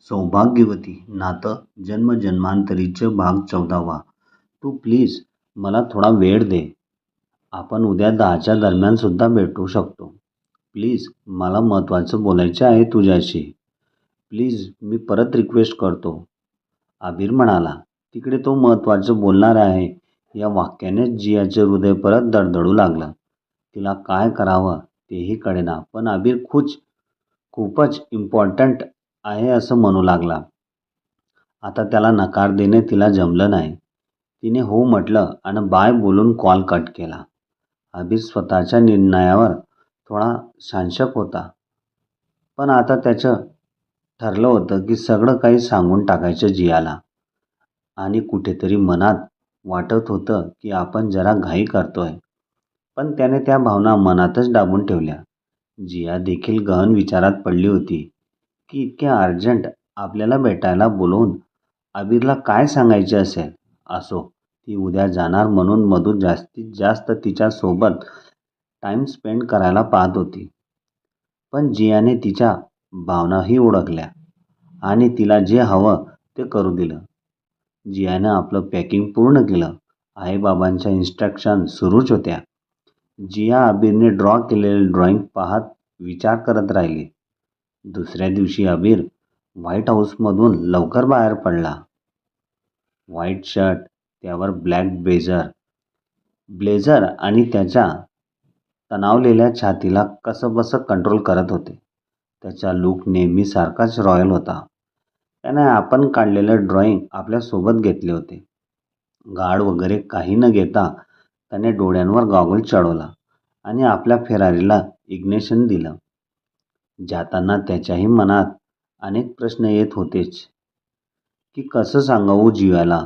सौभाग्यवती नातं जन्मजन्मांतरीचं भाग 14वा. तू प्लीज मला थोडा वेळ दे. आपण उद्या 10च्या दरम्यान सुद्धा भेटू शकतो. प्लीज मला महत्त्वाचं बोलायचं आहे तुझ्याशी. प्लीज मी परत रिक्वेस्ट करतो. आबिर म्हणाला. तिकडे तो महत्त्वाचं बोलणार आहे या वाक्यानेच जियाचे हृदय परत धडधडू लागलं. तिला काय करावं तेही कळेना, पण आबिर खूपच इम्पॉर्टंट आहे असं म्हणू लागला. आता त्याला नकार देणे तिला जमलं नाही. तिने हो म्हटलं आणि बाय बोलून कॉल कट केला. आबिर स्वतःच्या निर्णयावर थोडा साशंक होता. पण आता त्याचं ठरलं होतं की सगळं काही सांगून टाकायचं जियाला. आणि कुठेतरी मनात वाटत होतं की आपण जरा घाई करतोय. पण त्याने त्या भावना मनातच दाबून ठेवल्या. जिया देखील गहन विचारात पडली होती की इतके अर्जंट आपल्याला भेटायला बोलवून आबिरला काय सांगायचे असेल. असो, ती उद्या जाणार म्हणून मधू जास्तीत जास्त तिच्यासोबत टाइम स्पेंड करायला पाहत होती. पण जियाने तिच्या भावनाही ओळखल्या आणि तिला जे हवं ते करू दिलं. जियानं आपलं पॅकिंग पूर्ण केलं. आईबाबांच्या इन्स्ट्रक्शन सुरूच होत्या. जिया आबिरने ड्रॉ केलेले ड्रॉइंग पाहत विचार करत राहिली. दुसऱ्या दिवशी आबिर व्हाईट हाऊसमधून लवकर बाहेर पडला. व्हाईट शर्ट, त्यावर ब्लॅक ब्लेझर आणि त्याच्या तणावलेल्या छातीला कसंबसं कंट्रोल करत होते. त्याचा लूक नेहमीसारखाच रॉयल होता. त्याने आपण काढलेलं ड्रॉइंग आपल्यासोबत घेतले होते. गाड वगैरे काही न घेता त्याने डोळ्यांवर गॉगल चढवला आणि आपल्या फेरारीला इग्निशन दिलं. जाताना त्याच्याही मनात अनेक प्रश्न येत होतेच की कसं सांगावं जियाला,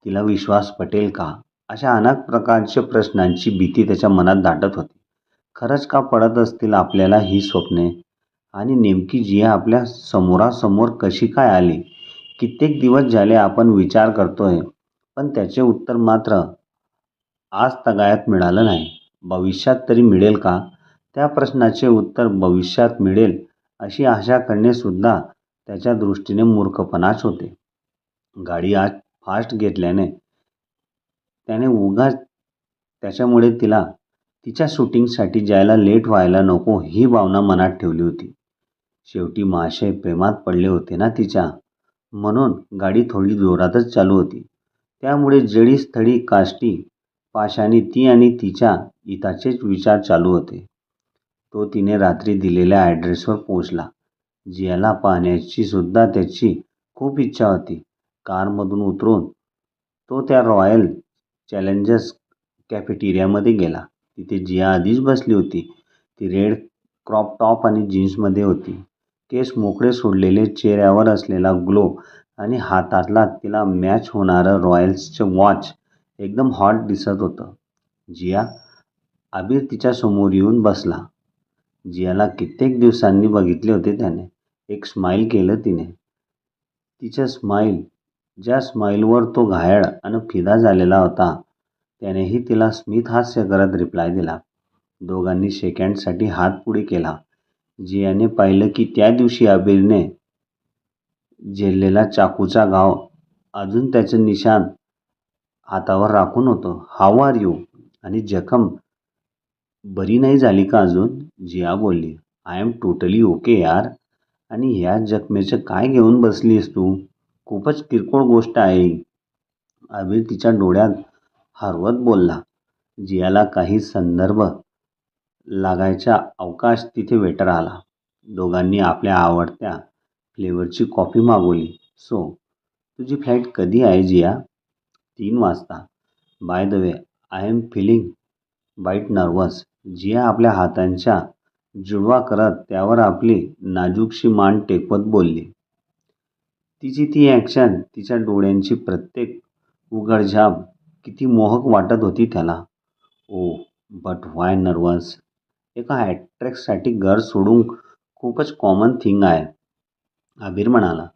तिला विश्वास पटेल का, अशा अनेक प्रकारच्या प्रश्नांची भीती त्याच्या मनात दाटत होती. खरंच का पडत असतील आपल्याला ही स्वप्ने, आणि नेमकी जिया आपल्या समोरासमोर कशी काय आली. कित्येक दिवस झाले आपण विचार करतोय, पण त्याचे उत्तर मात्र आज तगायत मिळालं नाही. भविष्यात तरी मिळेल का. त्या प्रश्नाचे उत्तर भविष्यात मिळेल अशी आशा करणे सुद्धा त्याच्या दृष्टीने मूर्खपणाच होते. गाडी आज फास्ट घेतल्याने त्याने उगाच त्याच्यामुळे तिला तिच्या शूटिंगसाठी जायला लेट व्हायला नको ही भावना मनात ठेवली होती. शेवटी महाशय प्रेमात पडले होते ना तिच्या, म्हणून गाडी थोडी जोरातच चालू होती. त्यामुळे जडी स्थळी काष्टी पाशाने ती आणि तिच्या हिताचेच विचार चालू होते. तो तिने रात्री दिलेल्या ॲड्रेसवर पोहोचला. जियाला पाहण्याची सुद्धा त्याची खूप इच्छा होती. कारमधून उतरून तो त्या रॉयल चॅलेंजर्स कॅफेटेरियामध्ये गेला. तिथे जिया आधीच बसली होती. ती रेड क्रॉप टॉप आणि जीन्समध्ये होती. केस मोकळे सोडलेले, चेहऱ्यावर असलेला ग्लो आणि हातातला तिला मॅच होणारं रॉयल्सचं वॉच एकदम हॉट दिसत होतं. जिया. आबिर तिच्या समोर येऊन बसला. जियाला कित्येक दिवसांनी बघितले होते त्याने. एक स्माईल केलं तिने. तिचं स्माईल, ज्या स्माईलवर तो घायाळ आणि फिदा झालेला होता, त्यानेही तिला स्मित हास्य करत रिप्लाय दिला. दोघांनी शेकहँडसाठी हात पुढे केला. जियाने पाहिलं की त्या दिवशी आबिरने झेललेला चाकूचा घाव अजून त्याचं निशाण हातावर राखून होतं. How are you. आणि जखम बरी नाही झाली का अजून. जिया बोलली. आय एम टोटली ओके यार. आणि ह्या जखमेचं काय घेऊन बसलीस तू. खूपच किरकोळ गोष्ट आहे. आबिर तिच्या डोळ्यात हरवत बोलला. जियाला काही संदर्भ लागायचा अवकाश तिथे वेटर आला. दोघांनी आपल्या आवडत्या फ्लेवरची कॉफी मागवली. सो, तुझी फ्लाईट कधी आहे जिया. 3 वाजता. By the way, I am feeling bit nervous. Jiya आपल्या हातांच्या जुळवा करत त्यावर आपली नाजूकशी मान टेकवत बोलली. तिची ती ॲक्शन, तिच्या डोळ्यांची प्रत्येक उघडझाप किती मोहक वाटत होती त्याला. ओ, बट व्हाय नर्वस. एका ॲक्ट्रेससाठी घर सोडून खूपच कॉमन थिंग आहे. आबिर म्हणाला.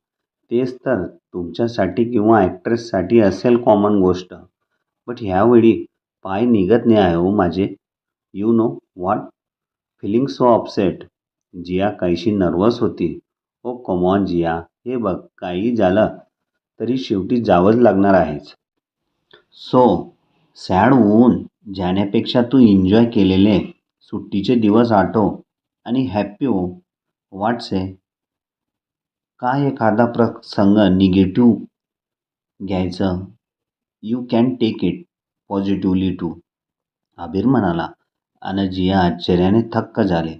तेच तर, तुमच्यासाठी किंवा ॲक्ट्रेससाठी असेल कॉमन गोष्ट. बट ह्यावेळी पाय निघत नाही आहे हो माझे. You know what, feeling so upset. Jiya काहीशी नर्वस होती. ओ कमॉन जिया, हे बघ काही झालं तरी शेवटी जावंच लागणार आहेच. सो सॅड होऊन जाण्यापेक्षा तू एन्जॉय केलेले सुट्टीचे दिवस आठव आणि हॅप्पी हो. व्हॉट्स आहे? काय एखादा प्रसंग निगेटिव्ह घ्यायचं. You can take it positively too. Abir म्हणाला आणि जिया आश्चर्याने थक्क झाले.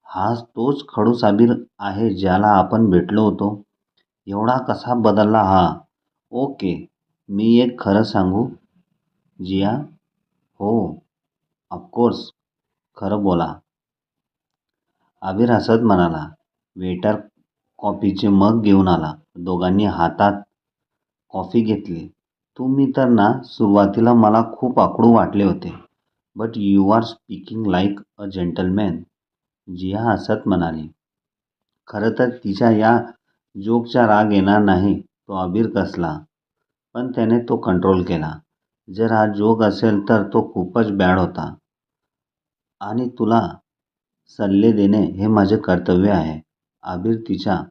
हा तोच खडूस आबिर आहे ज्याला आपण भेटलो होतो. एवढा कसा बदलला हा? ओके, मी एक खरं सांगू जिया? हो, ऑफकोर्स, खरं बोला. आबिर हसत म्हणाला. वेटर कॉफीचे मग घेऊन आला. दोघांनी हातात कॉफी घेतली. तुम्ही तर ना सुरुवातीला मला खूप आकडू वाटले होते. But you are speaking like a gentleman. Jiya हसत म्हणाली. खरं तर तिच्या या जोकचा राग येणार नाही तो आबिर कसला, पण त्याने तो कंट्रोल केला. जर हा जोक असेल तर तो खूपच बॅड होता. आणि तुला सल्ले देणे हे माझे कर्तव्य आहे. आबिर तिच्या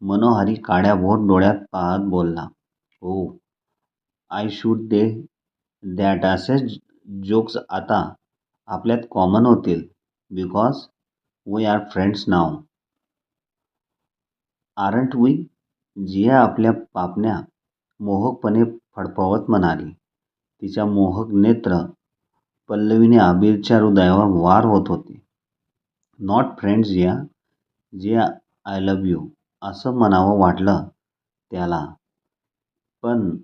मनोहारी काड्याभोर डोळ्यात पाहत बोलला. हो, आय शूड दे दॅट. असे जोक्स आता आपल्यात कॉमन होतील because we are friends now. Aren't we? Jiya आपल्या पापण्या मोहकपणे फडफडत म्हणाली. तिच्या मोहक नेत्र पल्लवीने आबिरच्या हृदयावर वार होत होते. Not friends Jiya. Jiya, I love you असं म्हणावं वाटलं त्याला. पण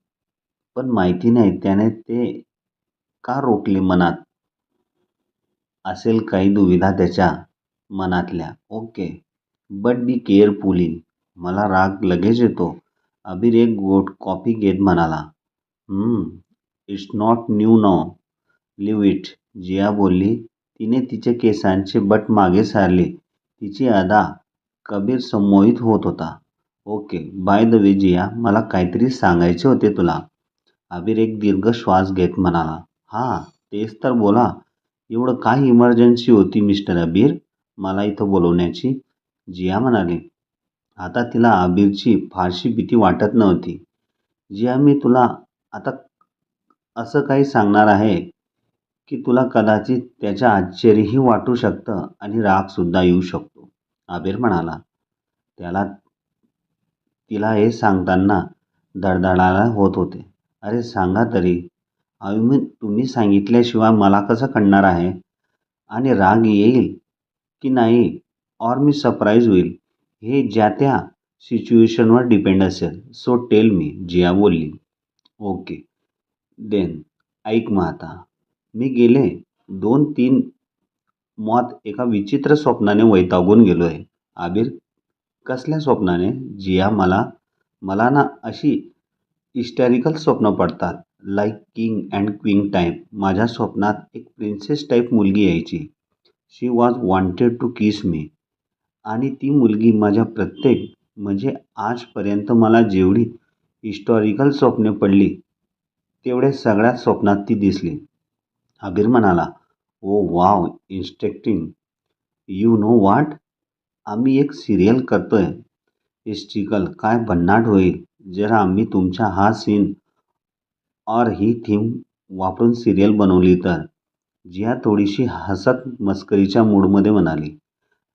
पण माहिती नाही त्याने ते का रोखले मनात. असेल काही दुविधा त्याच्या मनातल्या. Okay, but be carefully. मला राग लगेच येतो. अबीर एक गोट कॉफी घेत म्हणाला. It's not new no. Leave it. Jiya बोलली. तिने तिचे केसांचे बट मागे सारले. तिची अदा कबीर संमोहित होत होता. ओके, बाय द वे जिया, मला काहीतरी सांगायचे होते तुला. अबीर एक दीर्घ श्वास घेत म्हणाला. हां, तेच तर बोला. एवढं काय इमर्जन्सी होती मिस्टर अबीर मला इथं बोलवण्याची? जिया म्हणाली. आता तिला अबीरची फारशी भीती वाटत नव्हती. जिया, मी तुला आता असं काही सांगणार आहे की तुला कदाचित त्याचं आश्चर्यही वाटू शकतं आणि रागसुद्धा येऊ शकतो. आबिर म्हणाला. त्याला तिला हे सांगताना धडधडायला होत होते. अरे सांगा तरी. आय मीन तुम्ही सांगितल्याशिवाय मला कसं कळणार आहे? आणि राग येईल की नाही और मी सरप्राईज होईल हे ज्या त्या सिच्युएशनवर डिपेंड असेल. सो टेल मी, जिया बोलली. ओके देन, ऐक मग आता. मी गेले 2-3 मॉत एका विचित्र स्वप्नाने वैतागून गेलोय. आबिर, कसल्या स्वप्नाने? जिया, मला मला ना अशी हिस्टॅरिकल स्वप्न पडतात. Like king and queen type. माझ्या स्वप्नात एक प्रिन्सेस टाईप मुलगी यायची. शी वॉज वॉन्टेड टू किस मी. आणि ती मुलगी माझ्या प्रत्येक म्हणजे आजपर्यंत मला जेवढी हिस्टॉरिकल स्वप्ने पडली तेवढ्या सगळ्या स्वप्नात ती दिसली. आबिर म्हणाला. Oh wow, interesting. You know what? आम्ही एक सिरियल करतोय. हिस्ट्रिकल. काय भन्नाट होईल जर आम्ही तुमच्या हा सीन और ही थीम वापरून सिरियल बनवली तर. जिया थोडीशी हसत मस्करीच्या मूडमध्ये म्हणाली.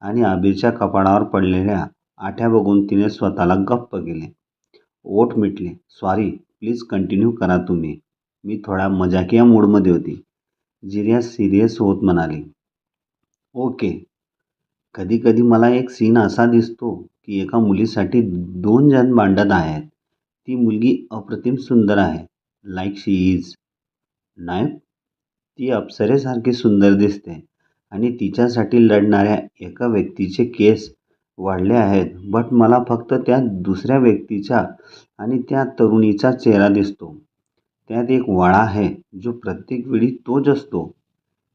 आणि आबिरच्या कपाळावर पडलेल्या आठ्या बघून तिने स्वतःला गप्प केले. ओठ मिटले. सॉरी, प्लीज कंटिन्यू करा तुम्ही. मी थोडा मजाकिया मूडमध्ये होती. जिया सिरियस होत म्हणाली. ओके. कधी कधी मला एक सीन असा दिसतो की एका मुलीसाठी 2 जण भांडत आहेत. ती मुलगी अप्रतिम सुंदर आहे. Like she is. नाही, ती अप्सरेसारखी सुंदर दिसते आणि तिच्यासाठी लढणाऱ्या एका व्यक्तीचे केस वाढले आहेत. बट मला फक्त त्या दुसऱ्या व्यक्तीचा आणि त्या तरुणीचा चेहरा दिसतो. त्यात एक वाळा आहे जो प्रत्येक वेळी तोच असतो.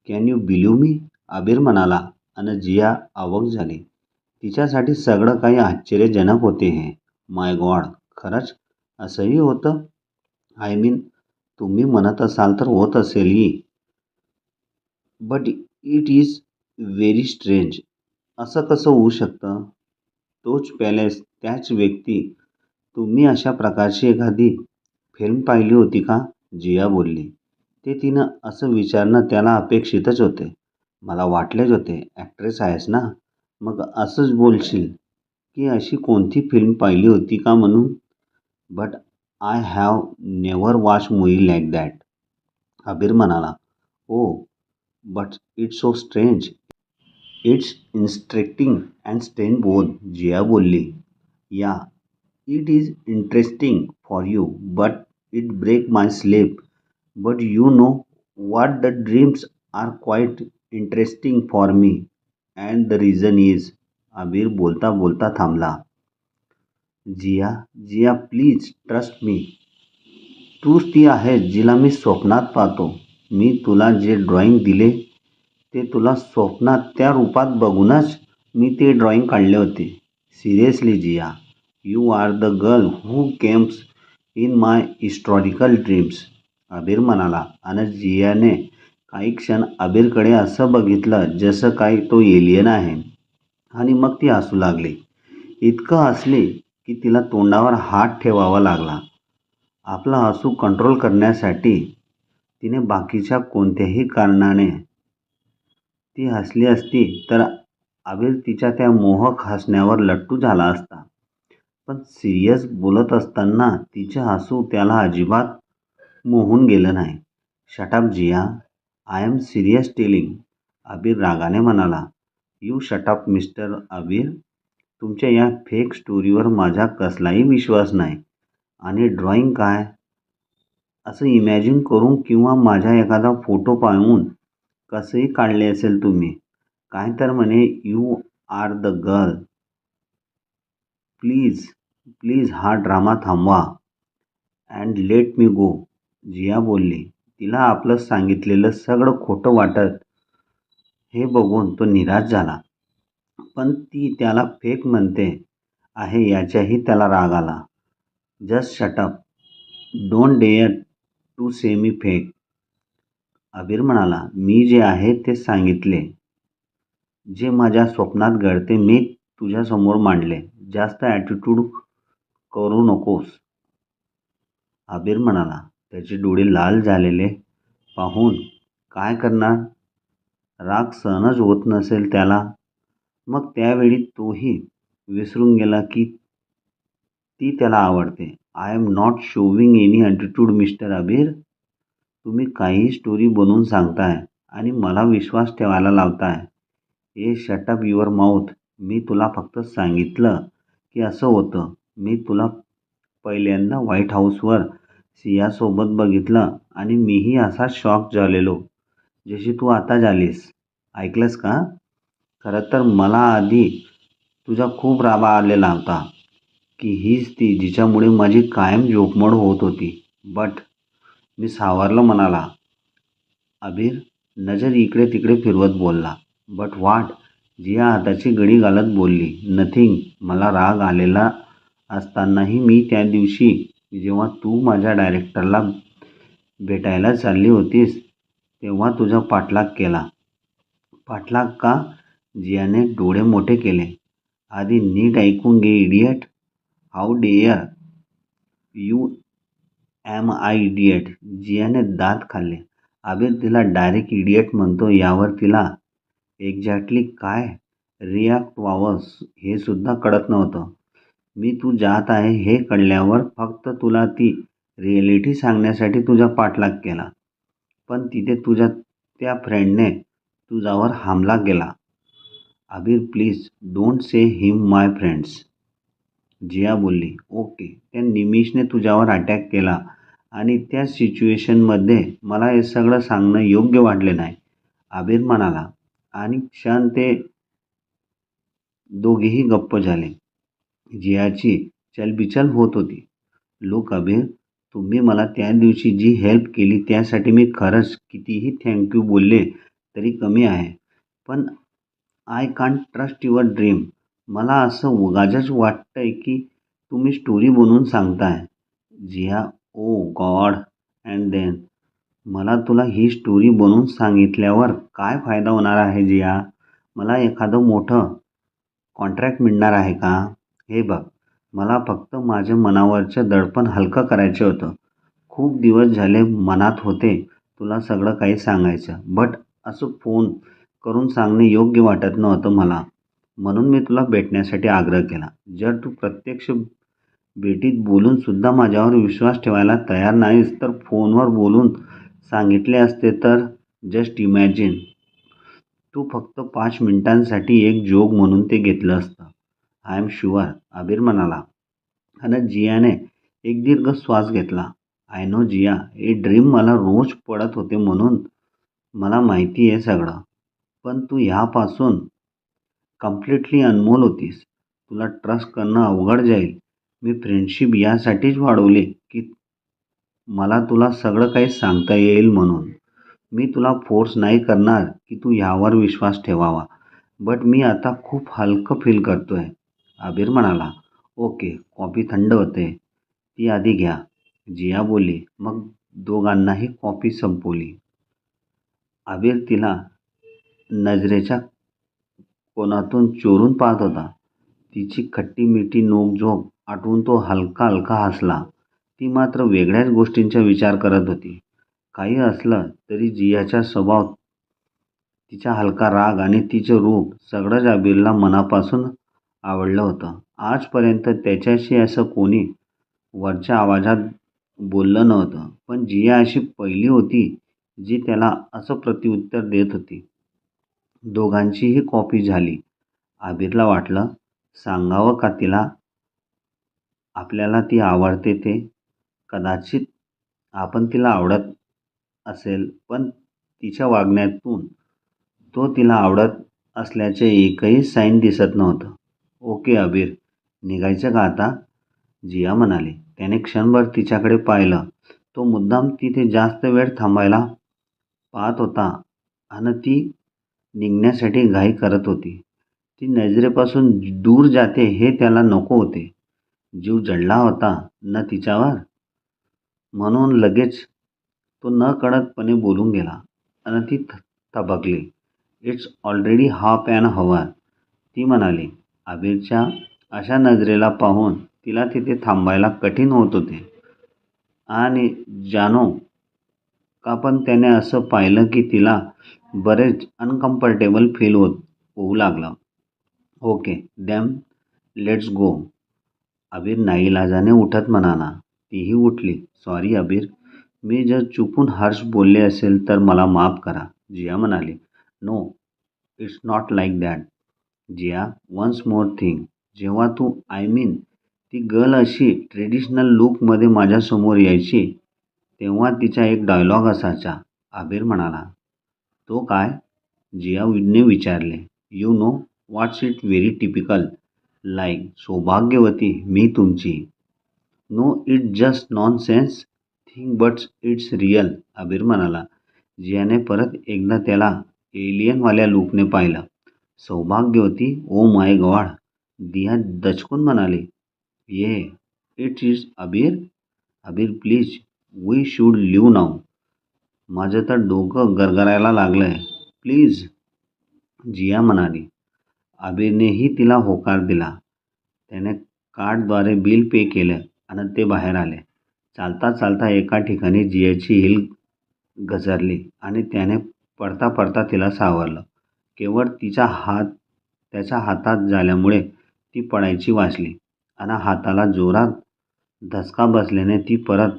कॅन यू बिलीव्ह मी? आबिर म्हणाला आणि जिया अवाक झाली. तिच्यासाठी सगळं काही आश्चर्यजनक होते हे. माय गॉड, खरंच असंही होतं? आय मीन तुम्ही म्हणत असाल तर होत असेलही. But it is very strange. असं कसं होऊ शकतं? तोच पॅलेस, त्याच व्यक्ती. तुम्ही अशा प्रकारची एखादी फिल्म पाहिली होती का? जिया बोलली. ते तिनं असं विचारणं त्याला अपेक्षितच होते. मला वाटलेच होते, ॲक्ट्रेस आहेस ना, मग असंच बोलशील की अशी कोणती फिल्म पाहिली होती का म्हणून. But I have never watch movie like that. Abir म्हणाला. Oh, but it's so strange. It's instructing and strange both, Jiya बोलली. Yeah, it is interesting for you, but it break my sleep. But you know what, the dreams are quite interesting for me. And the reason is, अबीर बोलता बोलता थांबला. जिया, जिया please trust me. तूच ती आहेस जिला मी स्वप्नात पाहतो. मी तुला जे ड्रॉइंग दिले ते तुला स्वप्नात त्या रूपात बघूनच मी ते ड्रॉइंग काढले होते. Seriously Jiya, you are the girl who comes in my historical dreams. Abir म्हणाला आणि जियाने काही क्षण अबीरकडे असं बघितलं जसं काही तो एलियन आहे. आणि मग ती हसू लागली. इतकं हसली की तिला तोंडावर हात ठेवावा लागला. आपलं हसू कंट्रोल करण्यासाठी तिने बाकीच्या कोणत्याही कारणाने ती हसली असती तर अबीर तिच्या त्या मोहक हसण्यावर लट्टू झाला असता. पण सिरियस बोलत असताना तिचे हसू त्याला अजिबात मोहून गेलं नाही. Shut up Jiya, I am serious telling. Abir रागाने म्हणाला. यू शट अप मिस्टर अबीर. तुमच्या या फेक स्टोरीवर माझा कसलाही विश्वास नाही. आणि ड्रॉइंग काय असं इमॅजिन करून किंवा माझा एखादा फोटो पाहून कसंही काढले असेल तुम्ही. काय तर म्हणे you are the girl. Please please हा ड्रामा थांबवा and let me go, Jiya बोलली. तिला आपलं सांगितलेलं सगळं खोटं वाटत हे बघून तो निराश झाला. पण ती त्याला फेक म्हणते आहे याच्याही त्याला राग आला. Just shut up. Don't dare to say me fake. Abir म्हणाला. मी जे आहे ते सांगितले. जे माझ्या स्वप्नात घडते मी तुझ्यासमोर मांडले. जास्त ॲटिट्यूड करू नकोस. अबीर म्हणाला. त्याचे डोळे लाल झालेले पाहून काय करणार. राग सहनच होत नसेल त्याला. मग त्यावेळी तोही विसरून गेला की ती त्याला आवडते. I am not showing any attitude mister अबीर. तुम्ही काहीही स्टोरी बनवून सांगताय आणि मला विश्वास ठेवायला लावताय. ए शट अप युअर माउथ. मी तुला फक्त सांगितलं की असं होतं. मी तुला पहिल्यांदा व्हाईट हाऊसवर सियासोबत बघितलं आणि मीही असा शॉक झालेलो जशी तू आता झालीस. ऐकलंस का? खरं तर मला आधी तुझा खूप राग आलेला होता की हीच ती जिच्यामुळे माझी कायम झोपमोड होत होती. बट मी सावरलं म्हणाला. अबीर नजर इकडे तिकडे फिरवत बोलला. But what? जिया हाताची घडी घालत बोलली. नथिंग. मला राग आलेला असतानाही मी त्या दिवशी जेव्हा तू माझ्या डायरेक्टरला भेटायला चालली होतीस तेव्हा तुझा पाठलाग केला. पाठलाग का? जियाने डोळे मोठे केले. आधी नीट ऐकून घे idiot. How dare you. Am I idiot. जियाने दात खाल्ले. अबीर तिला डायरेक्ट इडियट म्हणतो यावर तिला एक्झॅक्टली काय रिॲक्ट व्हावं हे सुद्धा कळत नव्हतं. मी तू जात आहे हे कळल्यावर फक्त तुला ती रिॲलिटी सांगण्यासाठी तुझा पाठलाग केला. पण तिथे तुझ्या त्या फ्रेंडने तुझ्यावर हमला केला. Abir please don't say him my friends. Jiya बोलली. ओके. त्या निमिषने तुझ्यावर अटॅक केला आणि त्या सिच्युएशनमध्ये मला हे सगळं सांगणं योग्य वाटले नाही. अबीर म्हणाला. आणि क्षण ते दोघेही गप्प झाले. जियाची चलबिचल होत होती. लोक अबीर, तुम्ही मला त्या दिवशी जी हेल्प केली त्यासाठी मी खरंच कितीही थँक्यू बोलले तरी कमी आहे. पण I can't trust your dream. मला असं उगाचच वाटतंय की तुम्ही स्टोरी बनवून सांगताय. जिया. ओ गॉड. अँड देन मला तुला ही स्टोरी बनवून सांगितल्यावर काय फायदा होणार आहे जिया? मला एखादं मोठं कॉन्ट्रॅक्ट मिळणार आहे का? हे बघ, मला फक्त माझ्या मनावरचं दडपण हलकं करायचं होतं. खूप दिवस झाले मनात होते तुला सगळं काही सांगायचं. बट असं फोन करून सांगणे योग्य वाटत नव्हतं मला. म्हणून मी तुला भेटण्यासाठी आग्रह केला. जर तू प्रत्यक्ष भेटीत बोलून सुद्धा माझ्यावर विश्वास ठेवायला तयार नाहीस, तर फोनवर बोलून सांगितले असते तर. जस्ट इमॅजिन, तू फक्त 5 मिनिटांसाठी एक जोक म्हणून ते घेतलं असतं. आय एम शुअर, अबीर म्हणाला. आणि जियाने एक दीर्घ श्वास घेतला. आय नो जिया, हे ड्रीम मला रोज पडत होते म्हणून मला माहिती आहे सगळं. पण तू ह्यापासून कम्प्लिटली अनमोल होतीस. तुला ट्रस्ट करणं अवघड जाईल. मी फ्रेंडशिप यासाठीच वाढवली की मला तुला सगळं काही सांगता येईल म्हणून. मी तुला फोर्स नाही करणार की तू ह्यावर विश्वास ठेवावा. बट मी आता खूप हलकं फील करतोय. आबिर म्हणाला. ओके, कॉफी थंड होते, ती आधी घ्या, जिया बोलली. मग दोघांनाही कॉफी संपवली. आबिर तिला नजरेच्या कोनातून चोरून पाहत होता. तिची खट्टी-मिठी नोक-झोक आठवून तो हलका-हलका हसला. ती मात्र वेगळ्याच गोष्टींचा विचार करत होती. काही असलं तरी जियाचा स्वभाव, तिचा हलका राग आणि तिचं रूप सगळंच अबीरला मनापासून आवडलं होतं. आजपर्यंत त्याच्याशी असं कोणी वरच्या आवाजात बोललं नव्हतं. पण जिया अशी पहिली होती जी त्याला असं प्रत्युत्तर देत होती. दोघांचीही कॉफी झाली. आबिरला वाटलं, सांगावं का तिला आपल्याला ती आवडते ते? कदाचित आपण तिला आवडत असेल, पण तिच्या वागण्यातून तो तिला आवडत असल्याचे एकही साईन दिसत नव्हतं. ओके अबीर, निघायचं का आता? जिया म्हणाली. त्याने क्षणभर तिच्याकडे पाहिलं. तो मुद्दाम तिथे जास्त वेळ थांबायला पाहत होता आणि ती निघण्यासाठी घाई करत होती. ती नजरेपासून दूर जाते हे त्याला नको होते. जीव जडला होता ना तिच्यावर. म्हणून लगेच तो नकळतपणे बोलून गेला आणि ती थबकली. It's already half an hour, ती म्हणाली. आबिरच्या अशा नजरेला पाहून तिला तिथे थांबायला कठीण होत होते. आणि जानो का पण त्याने असं पाहिलं की तिला बरेच अनकम्फर्टेबल फील होऊ लागलं. ओके दॅम, लेट्स गो, अबीर नाईलाजाने उठत म्हणाला. तीही उठली. सॉरी अबीर, मी जर चुकून हर्ष बोलले असेल तर मला माफ करा, जिया म्हणाली. No, it's not like that. Jiya, once more thing, जेव्हा तू आय मीन ती गर्ल अशी ट्रेडिशनल लूकमध्ये माझ्यासमोर यायची तेव्हा तिचा एक डायलॉग असायचा, आबिर म्हणाला. तो काय? जियाने विचारले. You know what's it very typical, like सौभाग्यवती मी तुमची. No it just nonsense thing but it's real, Abir म्हणाला. जियाने परत एकदा त्याला एलियनवाल्या लूकने पाहिलं. सौभाग्यवती, ओ माय गॉड, दिया दचकून म्हणाली. ये, it is Abir. Abir please, we should leave now. माझं तर डोकं गरगरायला लागलंय. प्लीज, जिया म्हणाली. अबीरनेही तिला होकार दिला. त्याने कार्डद्वारे बिल पे केलं आणि ते बाहेर आले. चालता चालता एका ठिकाणी जियाची हिल घसरली आणि त्याने पडता पडता तिला सावरलं. केवळ त्याच्या हातात झाल्यामुळे ती पडायची वाचली आणि हाताला जोरात धसका बसल्याने ती परत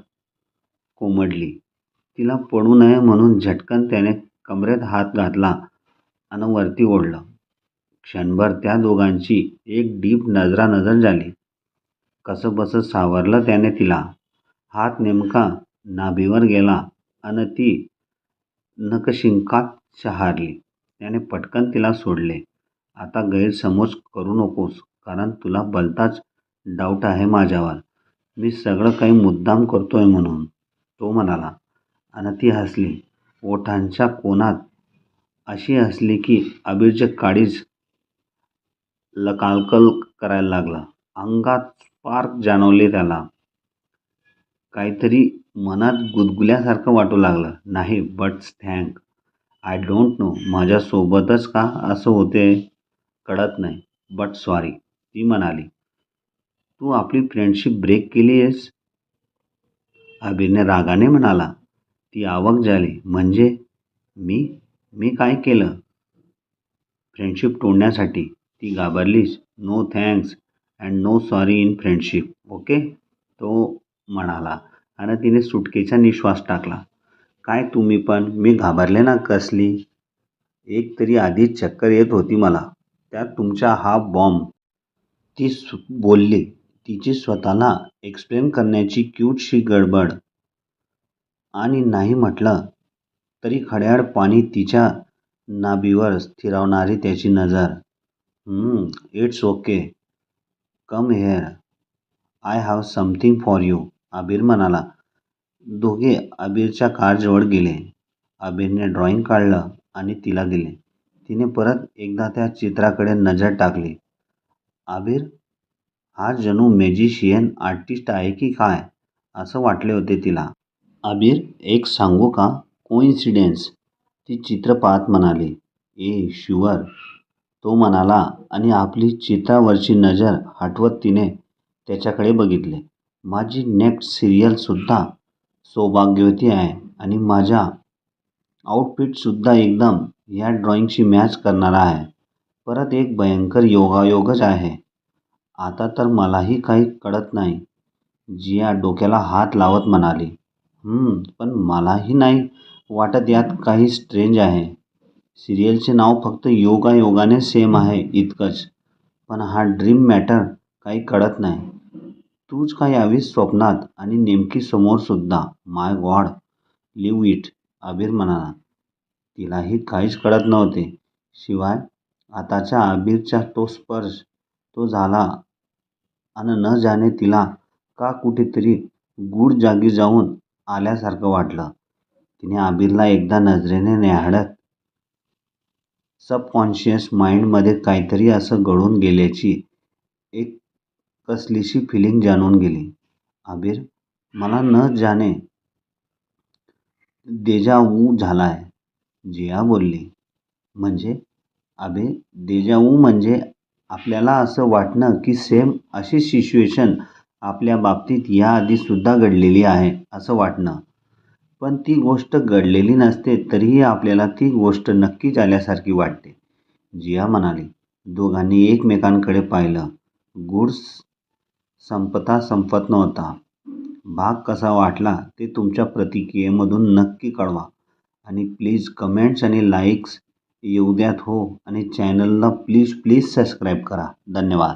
कोमडली. तिला पडू नये म्हणून झटकन त्याने कमरेत हात घातला आणि वरती ओढलं. क्षणभर त्या दोघांची एक डीप नजरानजर झाली. कसंबसं सावरलं त्याने तिला. हात नेमका नाभीवर गेला आणि ती नखशिंकात शहारली. त्याने पटकन तिला सोडले. आता गैरसमज करू नकोस, कारण तुला भलताच डाऊट आहे माझ्यावर. मी सगळं काही मुद्दाम करतोय म्हणून, तो म्हणाला. आणि ती हसली. ओठांच्या कोनात अशी हसली की अबीरचे काळीज लकालकल करायला लागलं. अंगात स्पार्क जाणवले त्याला. काहीतरी मनात गुदगुल्यासारखं वाटू लागलं. नाही, but thank I don't know माझ्यासोबतच का असं होते कळत नाही. बट सॉरी, ती म्हणाली. तू आपली फ्रेंडशिप ब्रेक केली आहेस? अबीरने रागाने म्हणाला. ती अवाक झाली. म्हणजे? मी? मी काय केलं? फ्रेंडशिप तोडण्यासाठी? ती घाबरलीच. No thanks and no sorry in friendship, okay? तो म्हणाला आणि तिने सुटकेचा निश्वास टाकला. काय तुम्ही पण? मी घाबरले ना कसली. एक तरी आधीच चक्कर येत होती मला. त्यात तुमचा हा बॉम्ब. ती बोलली. तिची स्वतःला एक्सप्लेन करण्याची क्यूटशी गडबड. आणि नाही म्हटलं तरी खड्याळ पाणी तिच्या नाभीवर स्थिरावणारी त्याची नजर. It's okay. Come here. I have something for you, अबीर म्हणाला. दोघे अबीरच्या कारजवळ गेले. अबीरने ड्रॉइंग काढलं आणि तिला दिले. तिने परत एकदा त्या चित्राकडे नजर टाकली. अबीर, हा जणू मॅजिशियन आर्टिस्ट आहे की काय असं वाटले होते तिला. अबीर, एक सांगू का? कोइन्सिडेन्स, ती चित्र पाहत म्हणाली. शुअर, तो म्हणाला आणि आपली चित्रावरची नजर हटवत तिने त्याच्याकडे बघितले. माझी नेक्स्ट सिरियलसुद्धा सौभाग्यवती आहे आणि माझा आउटफिटसुद्धा एकदम या ड्रॉइंगशी मॅच करणारा आहे. परत एक भयंकर योगायोगच आहे. आता तर मलाही काही कळत नाही, जिया डोक्याला हात लावत म्हणाली. पण मलाही नाही वाटत यात काही स्ट्रेंज आहे. सिरियलचे नाव फक्त योगायोगाने सेम आहे इतकंच. पण हा ड्रीम मॅटर काही कळत नाही. तूच काय यावीस स्वप्नात आणि नेमकी समोरसुद्धा. माय गॉड, लिव्ह इट, अबीर म्हणाला. तिलाही काहीच कळत नव्हते. शिवाय आताच्या अबीरचा तो स्पर्श, तो झाला आणि न जाणे तिला का कुठेतरी गूढ जागी जाऊन आल्यासारखं वाटलं. तिने अबीरला एकदा नजरेने न्याहाळत सबकॉन्शियस माइंडमध्ये काहीतरी असं घडून गेल्याची एक कसलीशी फिलिंग जाणून गेली. अबीर, मला न जाणे देजा वू झालाय, जिया बोलली. म्हणजे? अबे, देजा वू म्हणजे आपल्याला असं वाटणं की सेम अशी सिच्युएशन आपल्या बाबतीत याआधीसुद्धा घडलेली आहे असं वाटणं. पण ती गोष्ट घडलेली नसते तरीही आपल्याला ती गोष्ट नक्की झाल्यासारखी वाटते, जिया म्हणाली. दोघांनी एकमेकांकडे पाहिलं. गूढ संपता संपत नव्हता. भाग कसा वाटला ते तुमच्या प्रतिक्रियेमधून नक्की कळवा आणि प्लीज कमेंट्स आणि लाईक्स येऊ द्यात हो. आणि चॅनलला प्लीज सबस्क्राईब करा. धन्यवाद.